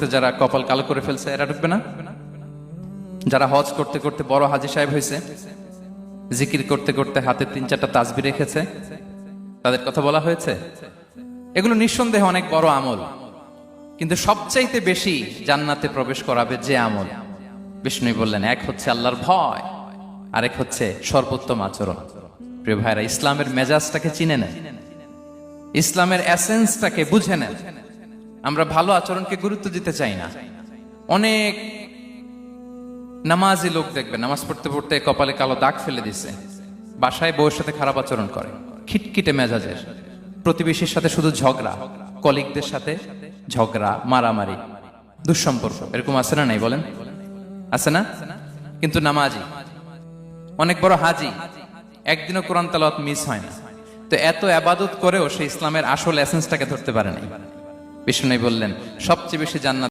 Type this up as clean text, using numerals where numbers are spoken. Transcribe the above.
করতে যারা কপাল কালো করে ফেলছে এরা ঢুকবে না? যারা হজ করতে করতে বড় হাজী সাহেব হয়েছে, জিকির করতে করতে হাতে 3-4টা তাসবিহ রেখেছে, তাদের কথা বলা হয়েছে? এগুলো নিঃসন্দেহে অনেক বড় আমল, কিন্তু সবচাইতে বেশি জান্নাতে প্রবেশ করাবে যে আমল, বিষ্ণু বললেন, এক হচ্ছে আল্লাহর ভয়, আরেক হচ্ছে সর্বোত্তম আচরণ। প্রিয় ভাইরা, ইসলামের মেজাজটাকে চিনে নেন, ইসলামের এসেন্সটাকে বুঝে নেন। আমরা ভালো আচরণকে গুরুত্ব দিতে চাই না। অনেক নামাজি লোক দেখবেন নামাজ পড়তে পড়তে কপালে কালো দাগ ফেলে দিছে, বাসায় বউয়ের সাথে খারাপ আচরণ করে, খিটখিটে মেজাজের, প্রতিবেশীর সাথে শুধু ঝগড়া, কলিগদের সাথে ঝগড়া, মারামারি, দুঃসম্পর্ক, এরকম আছে না নাই বলেন? আছে না? কিন্তু নামাজি, অনেক বড় হাজি, একদিনও কোরআন তেলাওয়াত মিস হয় না, তো এত ইবাদত করেও সে ইসলামের আসল এসেন্সটাকে ধরতে পারে নাই। বিষ্ণু বললেন সবচেয়ে বেশি জান্নাত